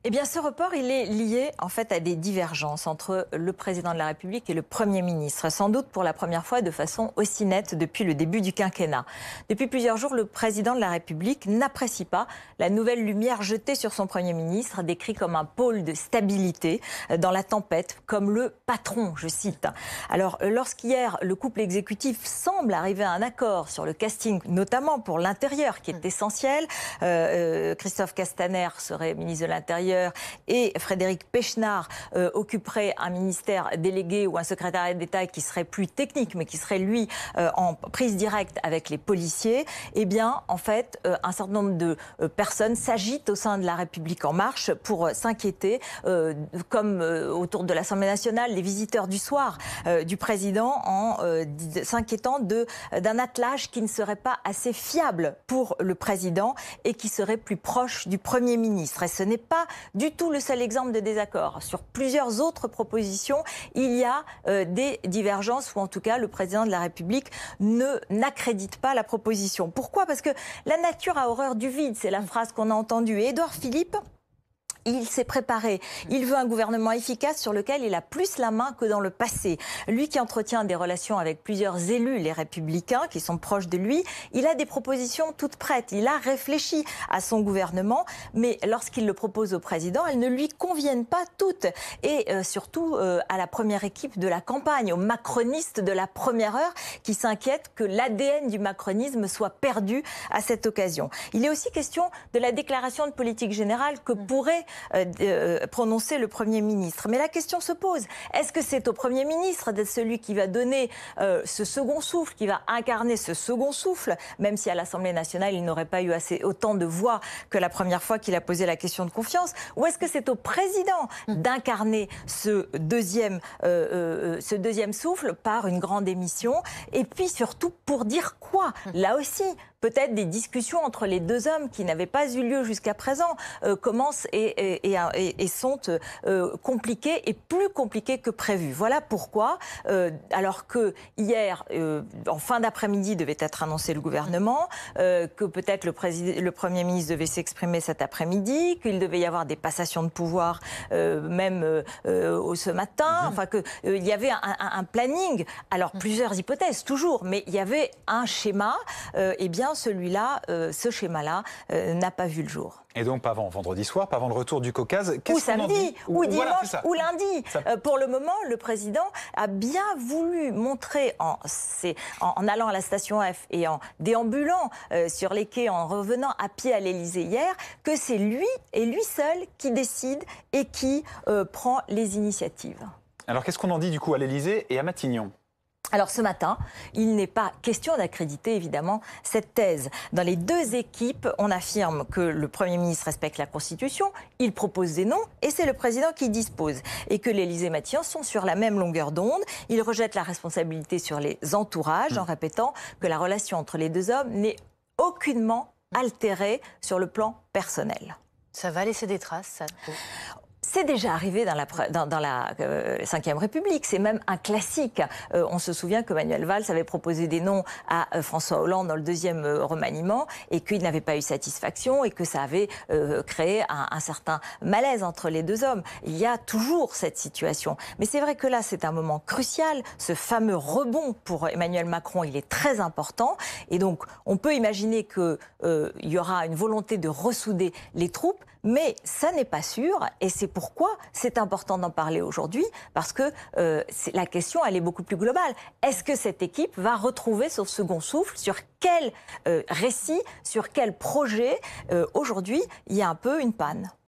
Eh bien, ce report, il est lié en fait à des divergences entre le président de la République et le Premier ministre, sans doute pour la première fois de façon aussi nette depuis le début du quinquennat. Depuis plusieurs jours, le président de la République n'apprécie pas la nouvelle lumière jetée sur son Premier ministre, décrit comme un pôle de stabilité dans la tempête, comme le patron, je cite. Alors, lorsqu'hier, le couple exécutif semble arriver à un accord sur le casting, notamment pour l'intérieur, qui est essentiel, Christophe Castaner serait ministre de l'Intérieur, et Frédéric Pechnard occuperait un ministère délégué ou un secrétariat d'État qui serait plus technique, mais qui serait, lui, en prise directe avec les policiers. Eh bien, en fait, un certain nombre de personnes s'agitent au sein de La République En Marche pour s'inquiéter, comme autour de l'Assemblée nationale, les visiteurs du soir du président, en s'inquiétant d'un attelage qui ne serait pas assez fiable pour le président et qui serait plus proche du Premier ministre. Et ce n'est pas du tout le seul exemple de désaccord. Sur plusieurs autres propositions, il y a des divergences, ou en tout cas le président de la République n'accrédite pas la proposition. Pourquoi ? Parce que la nature a horreur du vide, c'est la phrase qu'on a entendue. Et Édouard Philippe, il s'est préparé. Il veut un gouvernement efficace sur lequel il a plus la main que dans le passé. Lui qui entretient des relations avec plusieurs élus, les Républicains, qui sont proches de lui, il a des propositions toutes prêtes. Il a réfléchi à son gouvernement, mais lorsqu'il le propose au président, elles ne lui conviennent pas toutes. Et surtout à la première équipe de la campagne, aux macronistes de la première heure, qui s'inquiètent que l'ADN du macronisme soit perdu à cette occasion. Il est aussi question de la déclaration de politique générale que pourrait prononcer le Premier ministre. Mais la question se pose, est-ce que c'est au Premier ministre d'être celui qui va donner ce second souffle, qui va incarner ce second souffle, même si à l'Assemblée nationale, il n'aurait pas eu autant de voix que la première fois qu'il a posé la question de confiance, ou est-ce que c'est au président d'incarner ce deuxième souffle par une grande émission, et puis surtout pour dire quoi ? Là aussi, peut-être des discussions entre les deux hommes qui n'avaient pas eu lieu jusqu'à présent commencent et sont compliquées et plus compliquées que prévu. Voilà pourquoi, alors que hier, en fin d'après-midi, devait être annoncé le gouvernement, que peut-être le Premier ministre devait s'exprimer cet après-midi, qu'il devait y avoir des passations de pouvoir même ce matin, enfin qu'il y avait un planning. Alors plusieurs hypothèses, toujours, mais il y avait un schéma, et bien celui-là, ce schéma-là, n'a pas vu le jour. Et donc pas avant vendredi soir, pas avant le retour du Caucase. Ou samedi, ou dimanche, voilà, ou lundi. Pour le moment, le président a bien voulu montrer, en allant à la station F et en déambulant sur les quais, en revenant à pied à l'Élysée hier, que c'est lui et lui seul qui décide et qui prend les initiatives. Alors qu'est-ce qu'on en dit du coup à l'Élysée et à Matignon ? Alors ce matin, il n'est pas question d'accréditer évidemment cette thèse. Dans les deux équipes, on affirme que le Premier ministre respecte la Constitution, il propose des noms et c'est le président qui dispose. Et que l'Élysée et Matignon sont sur la même longueur d'onde. Il rejette la responsabilité sur les entourages en répétant que la relation entre les deux hommes n'est aucunement altérée sur le plan personnel. Ça va laisser des traces, ça ? C'est déjà arrivé dans la Ve République, c'est même un classique. On se souvient que Manuel Valls avait proposé des noms à François Hollande dans le deuxième remaniement et qu'il n'avait pas eu satisfaction et que ça avait créé un certain malaise entre les deux hommes. Il y a toujours cette situation. Mais c'est vrai que là, c'est un moment crucial. Ce fameux rebond pour Emmanuel Macron, il est très important. Et donc, on peut imaginer qu'il y aura une volonté de ressouder les troupes. Mais ça n'est pas sûr et c'est pourquoi c'est important d'en parler aujourd'hui parce que la question elle est beaucoup plus globale. Est-ce que cette équipe va retrouver son second souffle ? Sur quel récit, sur quel projet ? Aujourd'hui, il y a un peu une panne.